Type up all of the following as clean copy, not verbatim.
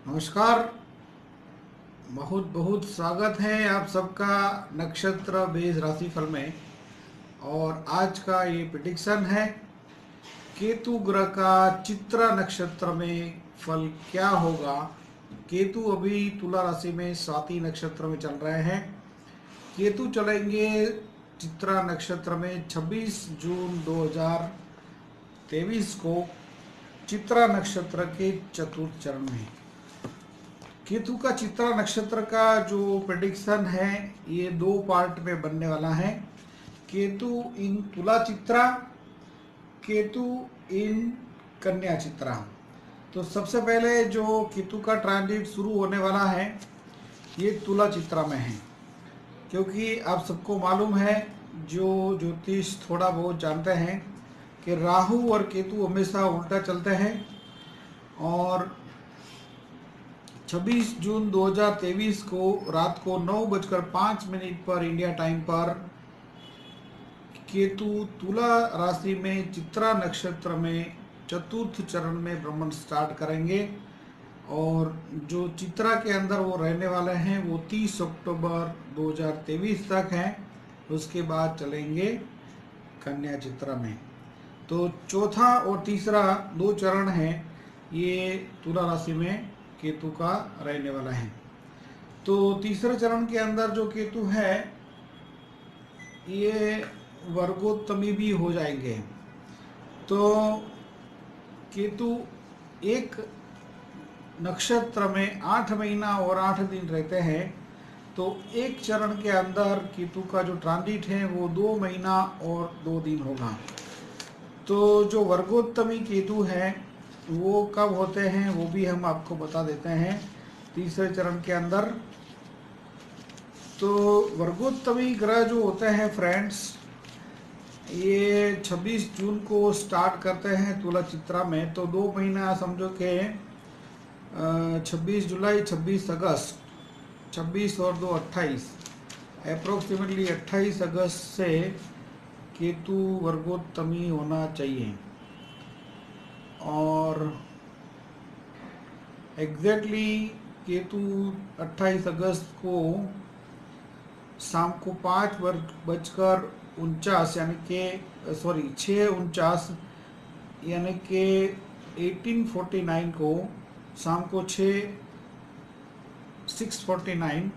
नमस्कार। बहुत बहुत स्वागत है आप सबका नक्षत्र बेस राशिफल में। और आज का ये प्रेडिक्शन है केतु ग्रह का चित्रा नक्षत्र में फल क्या होगा। केतु अभी तुला राशि में स्वाति नक्षत्र में चल रहे हैं। केतु चलेंगे चित्रा नक्षत्र में 26 जून 2023 को चित्रा नक्षत्र के चतुर्थ चरण में। केतु का चित्रा नक्षत्र का जो प्रेडिक्शन है ये दो पार्ट में बनने वाला है। केतु इन तुला चित्रा, केतु इन कन्या चित्रा। तो सबसे पहले जो केतु का ट्रांजिट शुरू होने वाला है ये तुला चित्रा में है, क्योंकि आप सबको मालूम है, जो ज्योतिष थोड़ा बहुत जानते हैं, कि राहु और केतु हमेशा उल्टा चलते हैं। और 26 जून 2023 को रात को 9:05 पर इंडिया टाइम पर केतु तुला राशि में चित्रा नक्षत्र में चतुर्थ चरण में भ्रमण स्टार्ट करेंगे। और जो चित्रा के अंदर वो रहने वाले हैं वो 30 अक्टूबर 2023 तक हैं। उसके बाद चलेंगे कन्या चित्रा में। तो चौथा और तीसरा दो चरण हैं ये तुला राशि में केतु का रहने वाला है। तो तीसरे चरण के अंदर जो केतु है ये वर्गोत्तमी भी हो जाएंगे। तो केतु एक नक्षत्र में 8 महीना और 8 दिन रहते हैं। तो एक चरण के अंदर केतु का जो ट्रांजिट है वो 2 महीना और 2 दिन होगा। तो जो वर्गोत्तमी केतु है वो कब होते हैं वो भी हम आपको बता देते हैं तीसरे चरण के अंदर। तो वर्गोत्तमी ग्रह जो होते हैं फ्रेंड्स, ये 26 जून को स्टार्ट करते हैं तुला चित्रा में। तो 2 महीना समझो कि 26 जुलाई, 26 अगस्त, 26 और 2 28, अप्रोक्सीमेटली 28 अगस्त से केतु वर्गोत्तमी होना चाहिए। और एग्जैक्टली केतु 28 अगस्त को शाम को 5:49 यानी कि 6:49 यानी कि 1849 को शाम को 6:49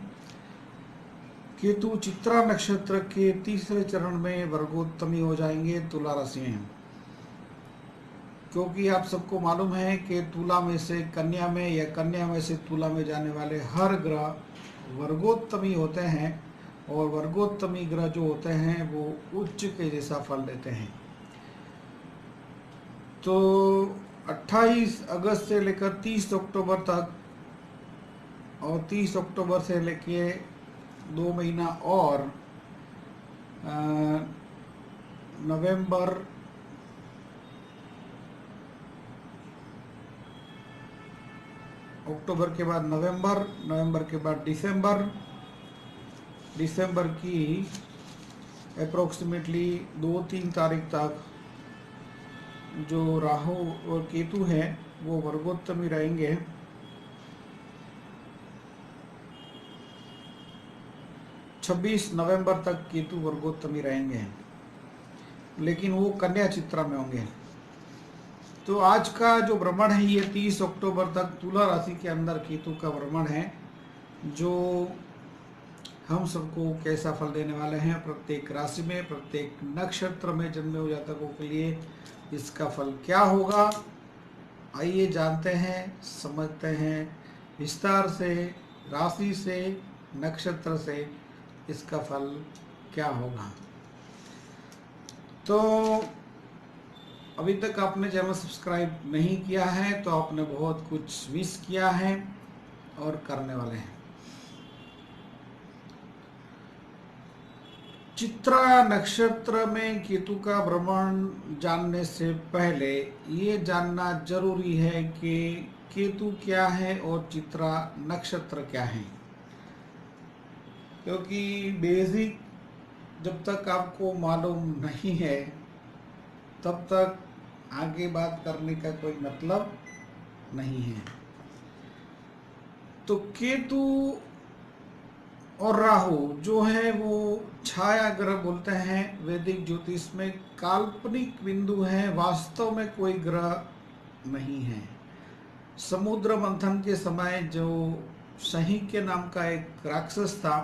केतु चित्रा नक्षत्र के तीसरे चरण में वर्गोत्तमी हो जाएंगे तुला राशि में। क्योंकि आप सबको मालूम है कि तुला में से कन्या में या कन्या में से तुला में जाने वाले हर ग्रह वर्गोत्तमी होते हैं। और वर्गोत्तमी ग्रह जो होते हैं वो उच्च के जैसा फल देते हैं। तो 28 अगस्त से लेकर 30 अक्टूबर तक और 30 अक्टूबर से लेके 2 महीना और नवंबर, अक्टूबर के बाद नवंबर, नवंबर के बाद दिसंबर की अप्रोक्सीमेटली 2-3 तारीख तक जो राहु और केतु हैं वो वर्गोत्तमी रहेंगे। 26 नवंबर तक केतु वर्गोत्तमी रहेंगे, लेकिन वो कन्या चित्रा में होंगे। तो आज का जो भ्रमण है ये 30 अक्टूबर तक तुला राशि के अंदर केतु का भ्रमण है, जो हम सबको कैसा फल देने वाले हैं प्रत्येक राशि में, प्रत्येक नक्षत्र में जन्मे हुए जातकों के लिए इसका फल क्या होगा। आइए जानते हैं, समझते हैं विस्तार से, राशि से, नक्षत्र से इसका फल क्या होगा। तो अभी तक आपने चैनल सब्सक्राइब नहीं किया है तो आपने बहुत कुछ मिस किया है और करने वाले हैं। चित्रा नक्षत्र में केतु का भ्रमण जानने से पहले ये जानना जरूरी है कि केतु क्या है और चित्रा नक्षत्र क्या है। क्योंकि बेसिक जब तक आपको मालूम नहीं है तब तक आगे बात करने का कोई मतलब नहीं है। तो केतु और राहु जो है वो छाया ग्रह बोलते हैं वैदिक ज्योतिष में, काल्पनिक बिंदु है, वास्तव में कोई ग्रह नहीं है। समुद्र मंथन के समय जो सहीक्य नाम का एक राक्षस था,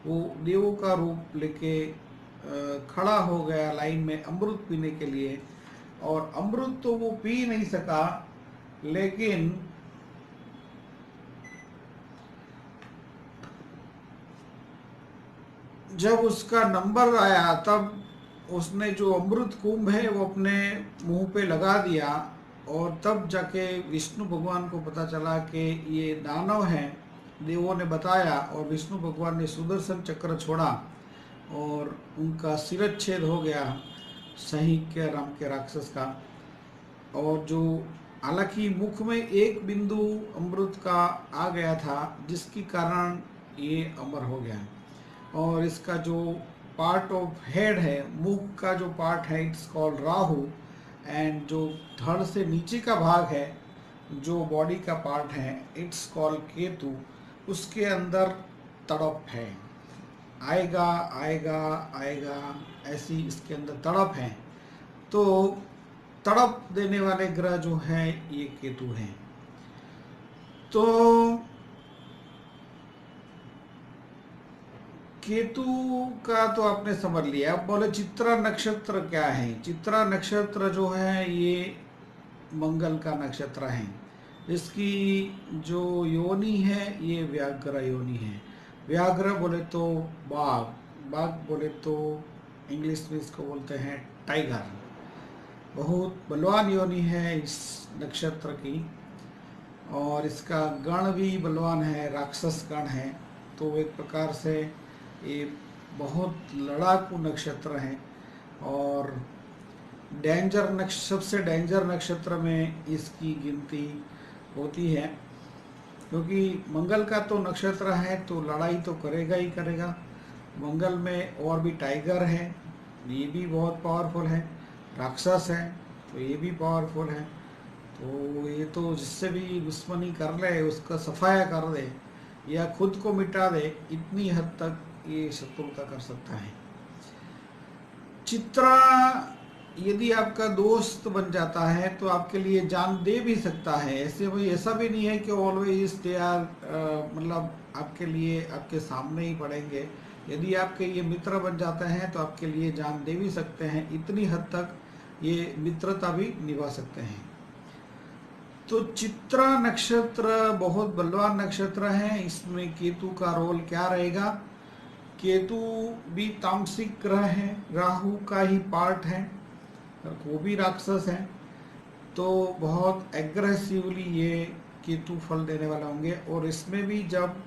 वो देवों का रूप लेके खड़ा हो गया लाइन में अमृत पीने के लिए, और अमृत तो वो पी नहीं सका, लेकिन जब उसका नंबर आया तब उसने जो अमृत कुंभ है वो अपने मुंह पे लगा दिया, और तब जाके विष्णु भगवान को पता चला कि ये दानव हैं। देवों ने बताया और विष्णु भगवान ने सुदर्शन चक्र छोड़ा और उनका शिरच्छेद हो गया सहीक्य नाम के राक्षस का। और जो हालांकि मुख में एक बिंदु अमृत का आ गया था, जिसके कारण ये अमर हो गया। और इसका जो पार्ट ऑफ हेड है, मुख का जो पार्ट है, इट्स कॉल्ड राहु, एंड जो धड़ से नीचे का भाग है, जो बॉडी का पार्ट है, इट्स कॉल्ड केतु। उसके अंदर तड़प है, आएगा आएगा आएगा, ऐसी इसके अंदर तड़प है। तो तड़प देने वाले ग्रह जो है ये केतु हैं। तो केतु का तो आपने समझ लिया। अब बोले चित्रा नक्षत्र क्या है। चित्रा नक्षत्र जो है ये मंगल का नक्षत्र है। इसकी जो योनि है ये व्याघ्र योनि है। व्याघ्र बोले तो बाघ, बाघ बोले तो इंग्लिश में इसको बोलते हैं टाइगर। बहुत बलवान योनि है इस नक्षत्र की, और इसका गण भी बलवान है, राक्षस गण है। तो एक प्रकार से ये बहुत लड़ाकू नक्षत्र है, और सबसे डेंजर नक्षत्र में इसकी गिनती होती है, क्योंकि मंगल का तो नक्षत्र है तो लड़ाई तो करेगा ही करेगा। मंगल में और भी टाइगर है, ये भी बहुत पावरफुल है, राक्षस है तो ये भी पावरफुल है। तो ये तो जिससे भी दुश्मनी कर ले, उसका सफाया कर दे या खुद को मिटा दे, इतनी हद तक ये शत्रुता कर सकता है। चित्रा यदि आपका दोस्त बन जाता है तो आपके लिए जान दे भी सकता है। ऐसा भी नहीं है कि ऑलवेज दे आर मतलब आपके लिए आपके सामने ही पड़ेंगे। यदि आपके ये मित्र बन जाते हैं तो आपके लिए जान दे भी सकते हैं, इतनी हद तक ये मित्रता भी निभा सकते हैं। तो चित्रा नक्षत्र बहुत बलवान नक्षत्र है। इसमें केतु का रोल क्या रहेगा। केतु भी तामसिक ग्रह है, राहु का ही पार्ट है, वो भी राक्षस है। तो बहुत एग्रेसिवली ये केतु फल देने वाले होंगे। और इसमें भी जब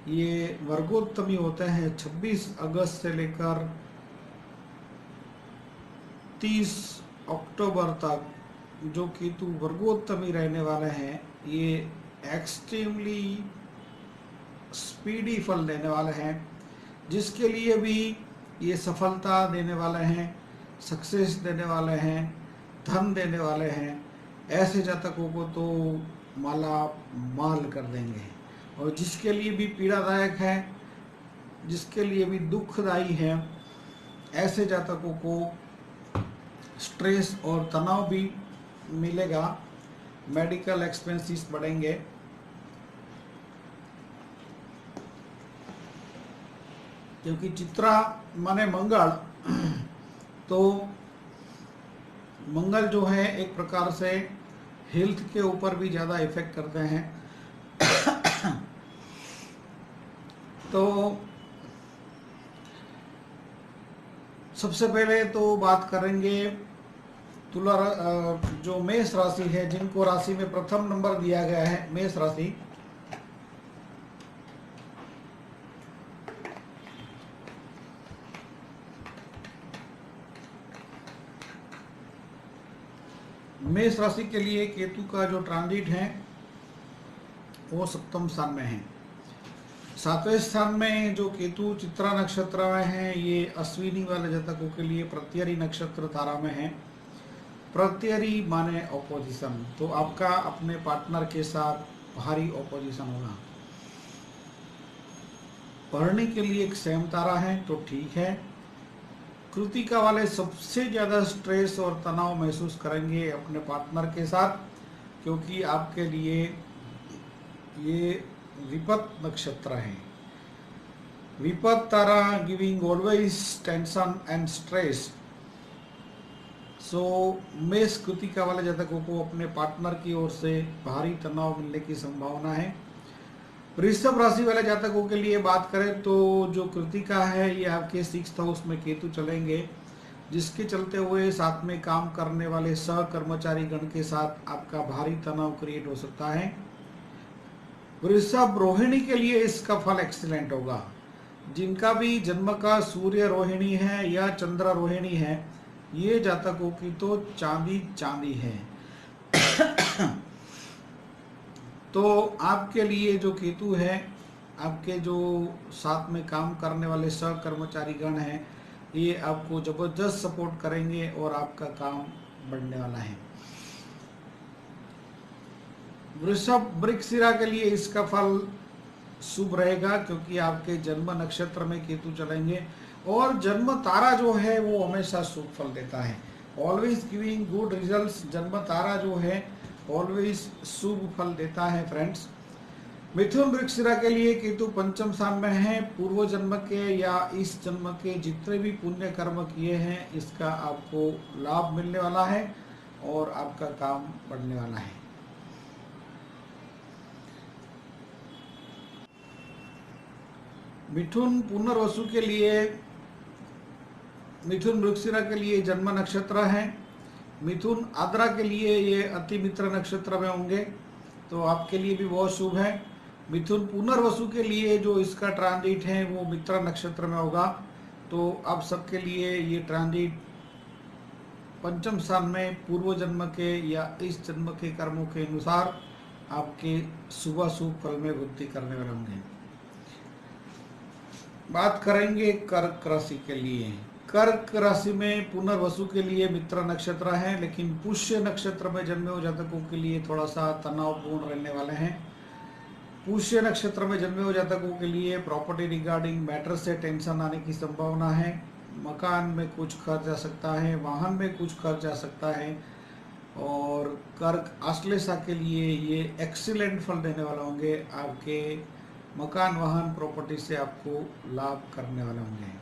ये वर्गोत्तमी होते हैं 26 अगस्त से लेकर 30 अक्टूबर तक जो केतु वर्गोत्तमी रहने वाले हैं, ये एक्सट्रीमली स्पीडी फल देने वाले हैं, जिसके लिए भी ये सफलता देने वाले हैं, सक्सेस देने वाले हैं, धन देने वाले हैं। ऐसे जातकों को तो माला माल कर देंगे। और जिसके लिए भी पीड़ादायक है, जिसके लिए भी दुखदायी है, ऐसे जातकों को स्ट्रेस और तनाव भी मिलेगा, मेडिकल एक्सपेंसेस बढ़ेंगे। क्योंकि चित्रा माने मंगल, तो मंगल जो है एक प्रकार से हेल्थ के ऊपर भी ज़्यादा इफेक्ट करते हैं। तो सबसे पहले तो बात करेंगे तुला जो मेष राशि है, जिनको राशि में प्रथम नंबर दिया गया है मेष राशि। मेष राशि के लिए केतु का जो ट्रांजिट है वो सप्तम स्थान में है। 7वें स्थान में जो केतु चित्रा नक्षत्र में है, ये अश्विनी वाले जातकों के लिए प्रत्यरी नक्षत्र तारा में है। प्रत्यरी माने ऑपोजिशन, तो आपका अपने पार्टनर के साथ भारी ऑपोजिशन होगा। भरणी के लिए एक सेम तारा है तो ठीक है। कृतिका वाले सबसे ज़्यादा स्ट्रेस और तनाव महसूस करेंगे अपने पार्टनर के साथ, क्योंकि आपके लिए ये विपत नक्षत्र है। विपत तारा giving always tension and stress. So मेष कृतिका वाले जातकों को अपने पार्टनर की ओर से भारी तनाव मिलने की संभावना है। वृषभ राशि वाले जातकों के लिए बात करें तो जो कृतिका है ये आपके 6th हाउस में केतु चलेंगे, जिसके चलते हुए साथ में काम करने वाले सहकर्मचारी गण के साथ आपका भारी तनाव क्रिएट हो सकता है। वृषभ रोहिणी के लिए इसका फल एक्सीलेंट होगा। जिनका भी जन्म का सूर्य रोहिणी है या चंद्र रोहिणी है, ये जातकों की तो चांदी चांदी है। तो आपके लिए जो केतु है, आपके जो साथ में काम करने वाले सहकर्मचारी गण हैं, ये आपको जबरदस्त सपोर्ट करेंगे और आपका काम बढ़ने वाला है। वृषभ मृगशिरा के लिए इसका फल शुभ रहेगा, क्योंकि आपके जन्म नक्षत्र में केतु चलेंगे और जन्म तारा जो है वो हमेशा शुभ फल देता है, ऑलवेज गिविंग गुड रिजल्ट्स। जन्म तारा जो है ऑलवेज शुभ फल देता है फ्रेंड्स। मिथुन मृगशिरा के लिए केतु पंचम स्थान में है। पूर्व जन्म के या इस जन्म के जितने भी पुण्य कर्म किए हैं, इसका आपको लाभ मिलने वाला है और आपका काम बढ़ने वाला है। मिथुन पुनर्वसु के लिए, मिथुन मृगशिरा के लिए जन्म नक्षत्र है। मिथुन आद्रा के लिए ये अति मित्र नक्षत्र में होंगे, तो आपके लिए भी बहुत शुभ है। मिथुन पुनर्वसु के लिए जो इसका ट्रांजिट है वो मित्र नक्षत्र में होगा, तो आप सबके लिए ये ट्रांजिट पंचम स्थान में पूर्व जन्म के या इस जन्म के कर्मों के अनुसार आपके शुभ फल में वृद्धि करने वाले होंगे। बात करेंगे कर्क राशि के लिए। कर्क राशि में पुनर्वसु के लिए मित्र नक्षत्र है, लेकिन पुष्य नक्षत्र में जन्मे हुए जातकों के लिए थोड़ा सा तनावपूर्ण रहने वाले हैं। पुष्य नक्षत्र में जन्मे हुए जातकों के लिए प्रॉपर्टी रिगार्डिंग मैटर से टेंशन आने की संभावना है। मकान में कुछ खर्च आ सकता है, वाहन में कुछ खर्च आ सकता है। और कर्क आश्लेषा के लिए ये एक्सीलेंट फल देने वाले होंगे। आपके मकान, वाहन, प्रॉपर्टी से आपको लाभ करने वाले होंगे।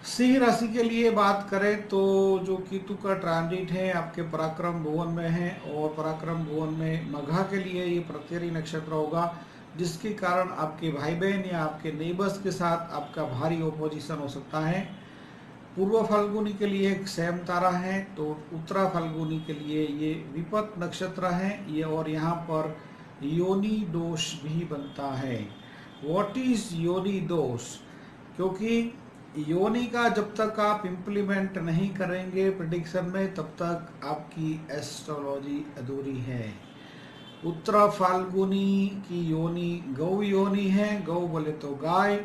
सिंह राशि के लिए बात करें तो जो केतु का ट्रांजिट है आपके पराक्रम भुवन में है, और पराक्रम भुवन में मघा के लिए ये प्रत्यरी नक्षत्र होगा, जिसके कारण आपके भाई बहन या आपके नेबर्स के साथ आपका भारी ओपोजिशन हो सकता है। पूर्व फाल्गुनी के लिए एक सेम तारा है, तो उत्तरा फाल्गुनी के लिए ये विपत नक्षत्र है ये, और यहाँ पर योनि दोष भी बनता है। व्हाट इज योनि दोष? क्योंकि योनि का जब तक आप इम्प्लीमेंट नहीं करेंगे प्रेडिक्शन में, तब तक आपकी एस्ट्रोलॉजी अधूरी है। उत्तरा फाल्गुनी की योनि गौ योनि है, गौ बोले तो गाय।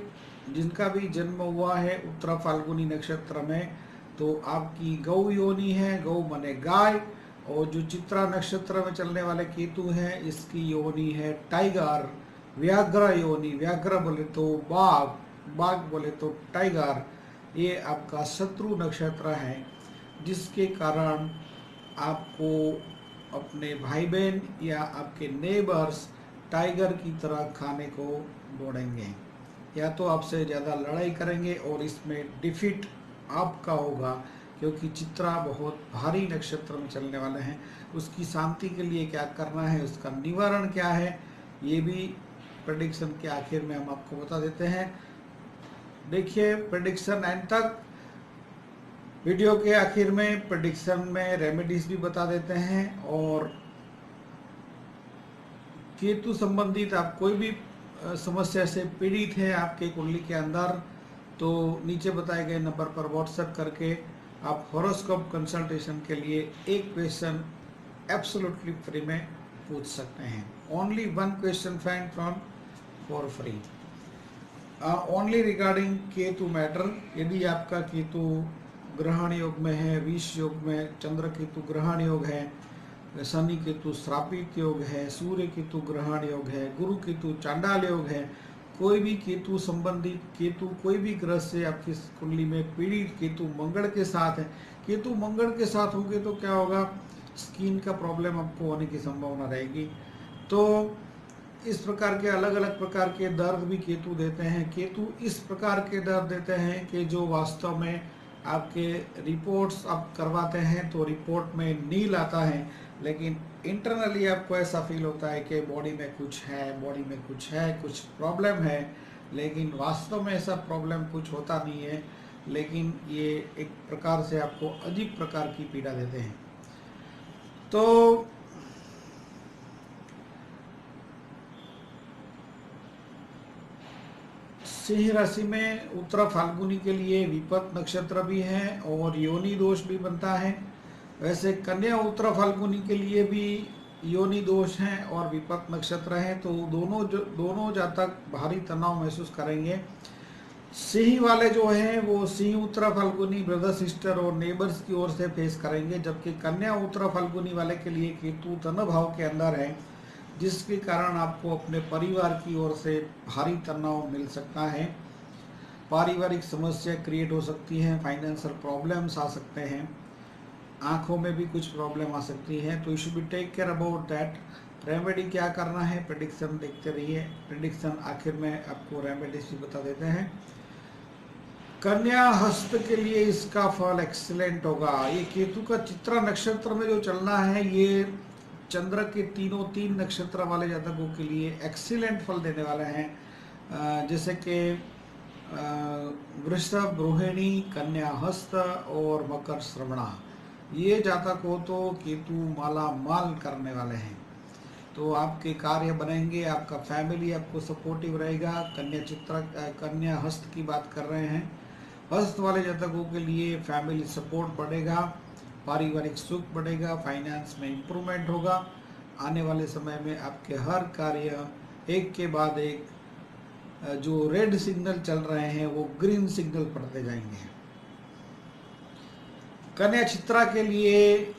जिनका भी जन्म हुआ है उत्तरा फाल्गुनी नक्षत्र में, तो आपकी गौ योनि है, गौ माने गाय। और जो चित्रा नक्षत्र में चलने वाले केतु हैं, इसकी योनि है टाइगर, व्याघ्र योनि। व्याघ्र बोले तो बाघ, बाघ बोले तो टाइगर। ये आपका शत्रु नक्षत्र है, जिसके कारण आपको अपने भाई बहन या आपके नेबर्स टाइगर की तरह खाने को दौड़ेंगे, या तो आपसे ज़्यादा लड़ाई करेंगे और इसमें डिफीट आपका होगा, क्योंकि चित्रा बहुत भारी नक्षत्र में चलने वाले हैं। उसकी शांति के लिए क्या करना है, उसका निवारण क्या है, ये भी प्रेडिक्शन के आखिर में हम आपको बता देते हैं। देखिए प्रेडिक्शन एंड तक। वीडियो के आखिर में प्रेडिक्शन में रेमेडीज भी बता देते हैं, और केतु संबंधित आप कोई भी समस्या से पीड़ित है आपके कुंडली के अंदर, तो नीचे बताए गए नंबर पर व्हाट्सएप करके आप हॉरोस्कोप कंसल्टेशन के लिए एक क्वेश्चन एब्सोल्युटली फ्री में पूछ सकते हैं। Only one question from for free, only regarding Ketu matter. यदि आपका केतु ग्रहण योग में है, विष योग में चंद्र केतु ग्रहण योग है, शनि केतु श्रापित योग है, सूर्य केतु ग्रहण योग है, गुरु केतु चांडाल योग है, कोई भी केतु संबंधी, केतु कोई भी ग्रह से आपकी कुंडली में पीड़ित केतु मंगल के साथ है, केतु मंगल के साथ होंगे तो क्या होगा, स्किन का प्रॉब्लम आपको होने की संभावना रहेगी। तो इस प्रकार के अलग अलग प्रकार के दर्द भी केतु देते हैं। केतु इस प्रकार के दर्द देते हैं कि जो वास्तव में आपके रिपोर्ट्स आप करवाते हैं तो रिपोर्ट में नील आता है, लेकिन इंटरनली आपको ऐसा फील होता है कि बॉडी में कुछ है, बॉडी में कुछ है, कुछ प्रॉब्लम है, लेकिन वास्तव में ऐसा प्रॉब्लम कुछ होता नहीं है, लेकिन ये एक प्रकार से आपको अजीब प्रकार की पीड़ा देते हैं। तो सिंह राशि में उत्तरा फाल्गुनी के लिए विपत नक्षत्र भी है और योनि दोष भी बनता है। वैसे कन्या उत्तरा फाल्गुनी के लिए भी योनि दोष हैं और विपत नक्षत्र है, तो दोनों जातक भारी तनाव महसूस करेंगे। सिंह वाले जो हैं वो सिंह उत्तरा फाल्गुनी ब्रदर सिस्टर और नेबर्स की ओर से फेस करेंगे, जबकि कन्या उत्तरा फाल्गुनी वाले के लिए केतु धन भाव के अंदर है, जिसके कारण आपको अपने परिवार की ओर से भारी तनाव मिल सकता है। पारिवारिक समस्या क्रिएट हो सकती है, फाइनेंशियल प्रॉब्लम्स आ सकते हैं, आंखों में भी कुछ प्रॉब्लम आ सकती है, तो you should be take care about that. Remedy क्या करना है, प्रेडिक्शन देखते रहिए, प्रेडिक्शन आखिर में आपको रेमेडीज भी बता देते हैं। कन्या हस्त के लिए इसका फल एक्सीलेंट होगा। ये केतु का चित्रा नक्षत्र में जो चलना है, ये चंद्र के तीन नक्षत्र वाले जातकों के लिए एक्सीलेंट फल देने वाले हैं, जैसे कि वृषभ, रोहिणी, कन्या हस्त और मकर श्रवणा। ये जातक हो तो केतु माला माल करने वाले हैं, तो आपके कार्य बनेंगे, आपका फैमिली आपको सपोर्टिव रहेगा। कन्या हस्त की बात कर रहे हैं, हस्त वाले जातकों के लिए फैमिली सपोर्ट बढ़ेगा, पारिवारिक सुख बढ़ेगा, फाइनेंस में इम्प्रूवमेंट होगा। आने वाले समय में आपके हर कार्य एक के बाद एक जो रेड सिग्नल चल रहे हैं वो ग्रीन सिग्नल पड़ते जाएंगे। कन्या चित्रा के लिए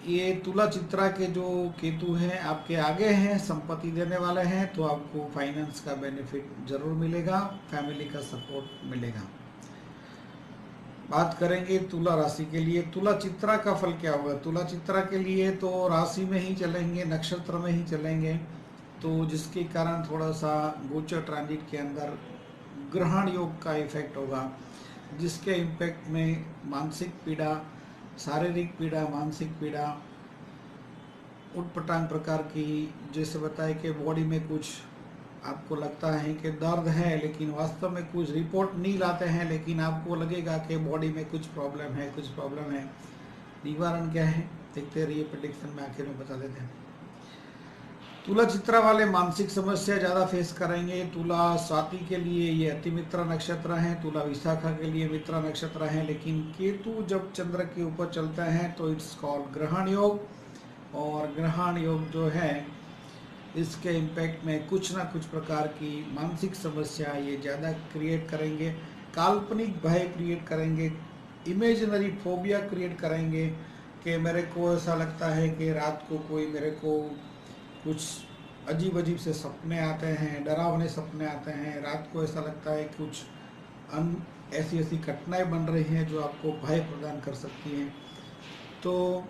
ये तुला चित्रा के जो केतु हैं आपके आगे हैं, संपत्ति देने वाले हैं, तो आपको फाइनेंस का बेनिफिट जरूर मिलेगा, फैमिली का सपोर्ट मिलेगा। बात करेंगे तुला राशि के लिए। तुला चित्रा का फल क्या होगा। तुला चित्रा के लिए तो राशि में ही चलेंगे, नक्षत्र में ही चलेंगे, तो जिसके कारण थोड़ा सा गोचर ट्रांजिट के अंदर ग्रहण योग का इफेक्ट होगा, जिसके इम्पैक्ट में मानसिक पीड़ा, शारीरिक पीड़ा, मानसिक पीड़ा, उटपटांग प्रकार की, जैसे बताए कि बॉडी में कुछ आपको लगता है कि दर्द है, लेकिन वास्तव में कुछ रिपोर्ट नहीं लाते हैं, लेकिन आपको लगेगा कि बॉडी में कुछ प्रॉब्लम है, कुछ प्रॉब्लम है। निवारण क्या है देखते रहिए, प्रेडिक्शन में आखिर में बता देते हैं। तुला चित्रा वाले मानसिक समस्या ज़्यादा फेस करेंगे। तुला स्वाति के लिए ये अति मित्रा नक्षत्र है, तुला विशाखा के लिए मित्रा नक्षत्र है, लेकिन केतु जब चंद्र के ऊपर चलता है तो इट्स कॉल्ड ग्रहण योग, और ग्रहण योग जो है इसके इम्पैक्ट में कुछ ना कुछ प्रकार की मानसिक समस्या ये ज़्यादा क्रिएट करेंगे, काल्पनिक भय क्रिएट करेंगे, इमेजिनरी फोबिया क्रिएट करेंगे कि मेरे को ऐसा लगता है कि रात को कोई मेरे को कुछ अजीब अजीब से सपने आते हैं, डरावने सपने आते हैं, रात को ऐसा लगता है कुछ ऐसी ऐसी घटनाएं बन रही हैं जो आपको भय प्रदान कर सकती हैं। तो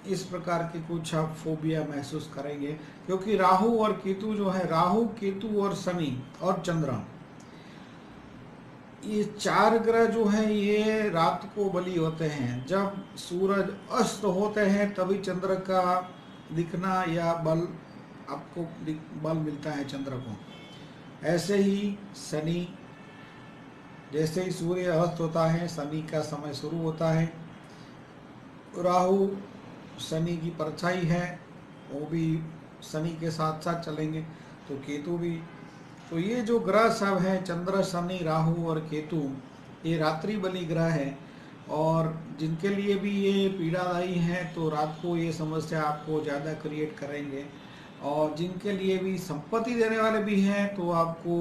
इस प्रकार के कुछ आप फोबिया महसूस करेंगे, क्योंकि राहु और केतु जो है, राहु, केतु और शनि और चंद्र, ये चार ग्रह जो हैं ये रात को बलि होते हैं। जब सूरज अस्त होते हैं तभी चंद्र का दिखना या बल आपको बल मिलता है चंद्र को। ऐसे ही शनि, जैसे ही सूर्य अस्त होता है शनि का समय शुरू होता है। राहु शनि की परछाई है, वो भी शनि के साथ साथ चलेंगे, तो केतु भी। तो ये जो ग्रह सब हैं, चंद्र, शनि, राहु और केतु, ये रात्रि बलि ग्रह है, और जिनके लिए भी ये पीड़ादायी हैं तो रात को ये समस्या आपको ज़्यादा क्रिएट करेंगे, और जिनके लिए भी संपत्ति देने वाले भी हैं तो आपको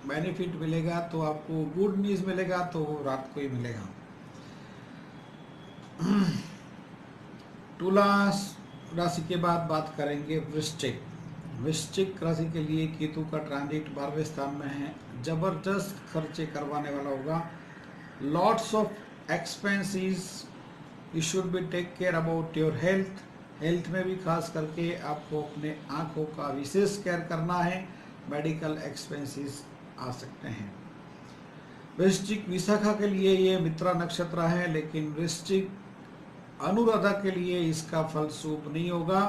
बेनिफिट मिलेगा, तो आपको गुड न्यूज़ मिलेगा, तो रात को ही मिलेगा। तुला राशि के बाद बात करेंगे वृश्चिक। वृश्चिक राशि के लिए केतु का ट्रांजिट 12वें स्थान में है, जबरदस्त खर्चे करवाने वाला होगा। Lots of expenses, you should be take care about your health. Health में भी खास करके आपको अपने आँखों का विशेष केयर करना है, मेडिकल एक्सपेंसेस आ सकते हैं। वृश्चिक विशाखा के लिए ये मित्रा नक्षत्र है, लेकिन वृश्चिक अनुराधा के लिए इसका फल शुभ नहीं होगा।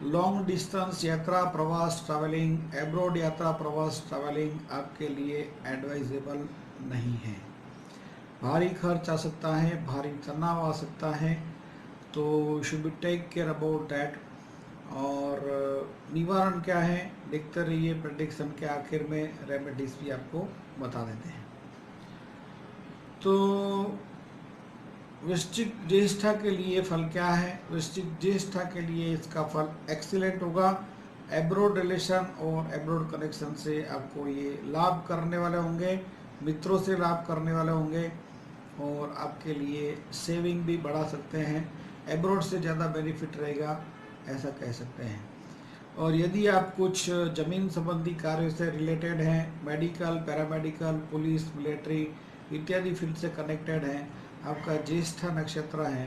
लॉन्ग डिस्टेंस यात्रा, प्रवास, ट्रैवलिंग, एब्रॉड यात्रा, प्रवास, ट्रैवलिंग आपके लिए एडवाइजेबल नहीं है। भारी खर्च आ सकता है, भारी तनाव आ सकता है, तो should be take care about that. और निवारण क्या है देखते रहिए, प्रेडिक्शन के आखिर में रेमेडीज भी आपको बता देते हैं। तो वृश्चिक ज्येष्ठा के लिए फल क्या है? वृश्चिक ज्येष्ठा के लिए इसका फल एक्सीलेंट होगा। एब्रोड रिलेशन और एब्रोड कनेक्शन से आपको ये लाभ करने वाले होंगे, मित्रों से लाभ करने वाले होंगे, और आपके लिए सेविंग भी बढ़ा सकते हैं। एब्रोड से ज़्यादा बेनिफिट रहेगा, ऐसा कह सकते हैं। और यदि आप कुछ जमीन संबंधी कार्यों से रिलेटेड हैं, मेडिकल, पैरामेडिकल, पुलिस, मिलिट्री इत्यादि फील्ड से कनेक्टेड हैं, आपका ज्येष्ठा नक्षत्र है,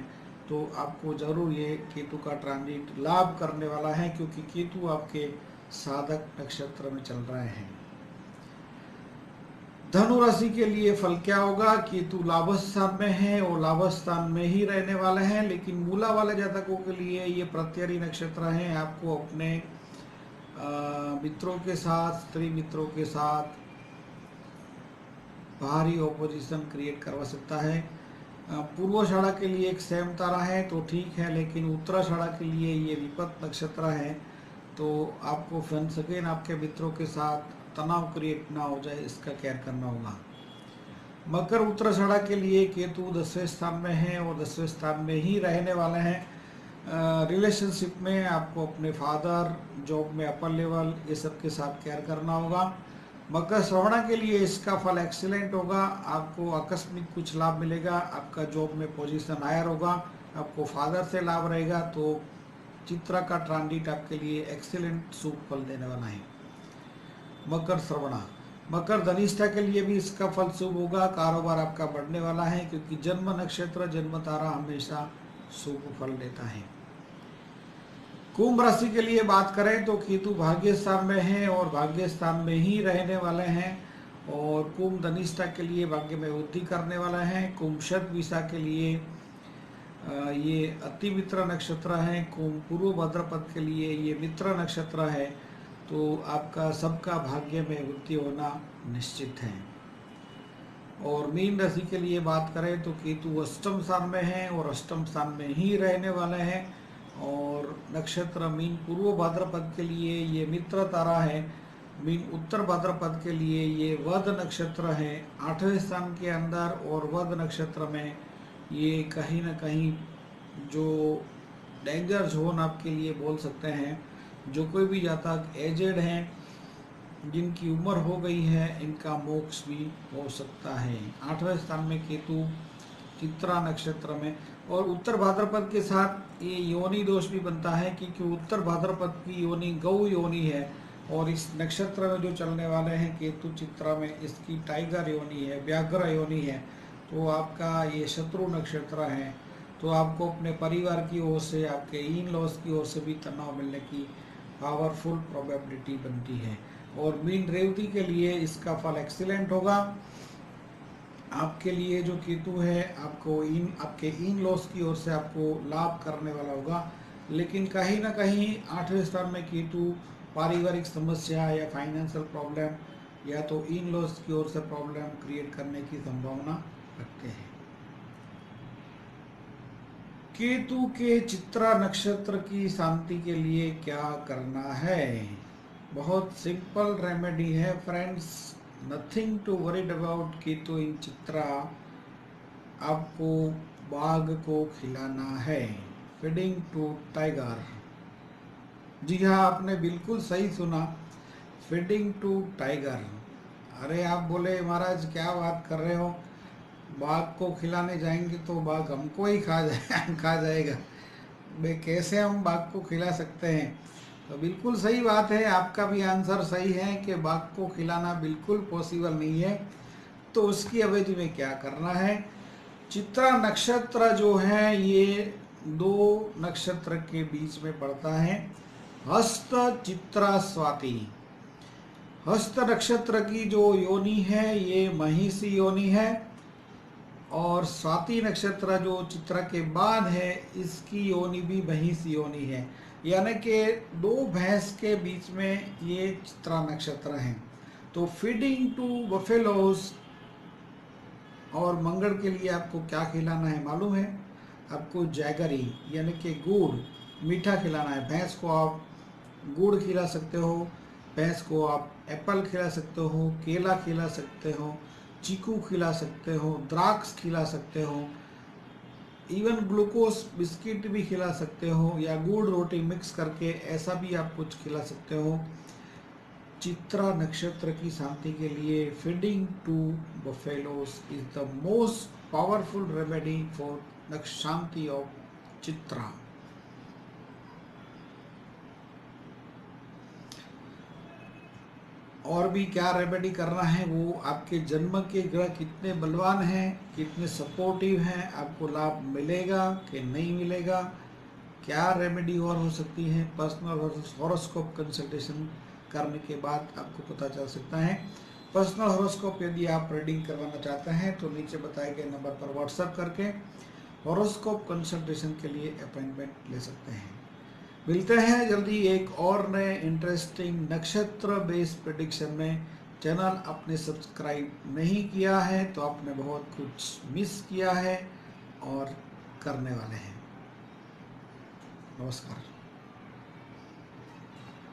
तो आपको जरूर ये केतु का ट्रांजिट लाभ करने वाला है, क्योंकि केतु आपके साधक नक्षत्र में चल रहे हैं। धनु राशि के लिए फल क्या होगा? केतु लाभ स्थान में है और लाभ स्थान में ही रहने वाले हैं, लेकिन मूला वाले जातकों के लिए ये प्रत्यरी नक्षत्र है। आपको अपने मित्रों के साथ, स्त्री मित्रों के साथ भारी ऑपोजिशन क्रिएट करवा सकता है। पूर्वाषाढ़ा के लिए एक सेम तारा है तो ठीक है, लेकिन उत्तराषाढ़ा के लिए ये विपत नक्षत्र है, तो आपको फ्रेंड्स अगेन आपके मित्रों के साथ तनाव क्रिएट ना हो जाए, इसका केयर करना होगा। मकर उत्तराषाढ़ा के लिए केतु 10वें स्थान में है और 10वें स्थान में ही रहने वाले हैं। रिलेशनशिप में आपको अपने फादर, जॉब में अपर लेवल, ये सब के साथ केयर करना होगा। मकर श्रवणा के लिए इसका फल एक्सीलेंट होगा। आपको आकस्मिक कुछ लाभ मिलेगा, आपका जॉब में पोजीशन हायर होगा, आपको फादर से लाभ रहेगा, तो चित्रा का ट्रांजिट आपके लिए एक्सीलेंट शुभ फल देने वाला है। मकर श्रवणा। मकर धनिष्ठा के लिए भी इसका फल शुभ होगा। कारोबार आपका बढ़ने वाला है, क्योंकि जन्म नक्षत्र, जन्म तारा हमेशा शुभ फल देता है। कुंभ राशि के लिए बात करें तो केतु भाग्य स्थान में है और भाग्य स्थान में ही रहने वाले हैं, और कुंभ धनिष्ठा के लिए भाग्य में वृद्धि करने वाला है। कुंभ शतभिषा के लिए ये अति मित्र नक्षत्र है। कुंभ पूर्व भाद्रपद के लिए ये मित्र नक्षत्र है, तो आपका सबका भाग्य में वृद्धि होना निश्चित है। और मीन राशि के लिए बात करें तो केतु अष्टम स्थान में है और अष्टम स्थान में ही रहने वाले हैं, और नक्षत्र मीन पूर्व भाद्रपद के लिए ये मित्र तारा है। मीन उत्तर भाद्रपद के लिए ये वध नक्षत्र है 8वें स्थान के अंदर, और वध नक्षत्र में ये कहीं ना कहीं जो डेंजर जोन आपके लिए बोल सकते हैं। जो कोई भी जातक एजेड हैं, जिनकी उम्र हो गई है, इनका मोक्ष भी हो सकता है। 8वें स्थान में केतु चित्रा नक्षत्र में, और उत्तर भाद्रपद के साथ ये योनि दोष भी बनता है, क्योंकि उत्तर भाद्रपद की योनि गौ योनि है, और इस नक्षत्र में जो चलने वाले हैं केतु चित्रा में, इसकी टाइगर योनि है, व्याघ्र योनि है, तो आपका ये शत्रु नक्षत्र है, तो आपको अपने परिवार की ओर से, आपके इन लॉस की ओर से भी तनाव मिलने की पावरफुल प्रोबेबिलिटी बनती है। और मीन रेवती के लिए इसका फल एक्सीलेंट होगा। आपके लिए जो केतु है, आपको आपके इन लॉस की ओर से आपको लाभ करने वाला होगा, लेकिन कहीं ना कहीं 8वें स्थान में केतु पारिवारिक समस्या या फाइनेंशियल प्रॉब्लम या तो इन लॉस की ओर से प्रॉब्लम क्रिएट करने की संभावना रखते हैं। केतु के चित्रा नक्षत्र की शांति के लिए क्या करना है? बहुत सिंपल रेमेडी है friends, nothing to worried about Ketu in Chitra. आपको बाघ को खिलाना है, फीडिंग टू टाइगर। जी हाँ, आपने बिल्कुल सही सुना, फीडिंग टू टाइगर। अरे आप बोले महाराज क्या बात कर रहे हो, बाघ को खिलाने जाएंगे तो बाघ हमको ही खा जाएगा। भाई कैसे हम बाघ को खिला सकते हैं? तो बिल्कुल सही बात है, आपका भी आंसर सही है कि बाघ को खिलाना बिल्कुल पॉसिबल नहीं है। तो उसकी अवधि में क्या करना है? चित्रा नक्षत्र जो है ये दो नक्षत्र के बीच में पड़ता है, हस्त चित्रा स्वाति। हस्त नक्षत्र की जो योनि है ये महिषी योनि है, और स्वाति नक्षत्र जो चित्रा के बाद है इसकी योनि भी महिषी योनि है। यानी कि दो भैंस के बीच में ये चित्रा नक्षत्र है। तो फीडिंग टू बफेलोज और मंगल के लिए आपको क्या खिलाना है मालूम है? आपको जैगरी यानी कि गुड़ मीठा खिलाना है। भैंस को आप गुड़ खिला सकते हो, भैंस को आप एप्पल खिला सकते हो, केला खिला सकते हो, चीकू खिला सकते हो, द्राक्ष खिला सकते हो, इवन ग्लूकोज बिस्किट भी खिला सकते हो, या गुड़ रोटी मिक्स करके ऐसा भी आप कुछ खिला सकते हो। चित्रा नक्षत्र की शांति के लिए feeding to buffaloes is the most powerful remedy for शांति ऑफ चित्रा। और भी क्या रेमेडी करना है, वो आपके जन्म के ग्रह कितने बलवान हैं, कितने सपोर्टिव हैं, आपको लाभ मिलेगा कि नहीं मिलेगा, क्या रेमेडी और हो सकती है, पर्सनल हॉरोस्कोप कंसल्टेशन करने के बाद आपको पता चल सकता है। पर्सनल हॉरोस्कोप यदि आप रीडिंग करवाना चाहते हैं तो नीचे बताए गए नंबर पर व्हाट्सएप करके हॉरोस्कोप कंसल्टेशन के लिए अपॉइंटमेंट ले सकते हैं। मिलते हैं जल्दी एक और नए इंटरेस्टिंग नक्षत्र बेस्ड प्रेडिक्शन में। चैनल आपने सब्सक्राइब नहीं किया है तो आपने बहुत कुछ मिस किया है और करने वाले हैं। नमस्कार।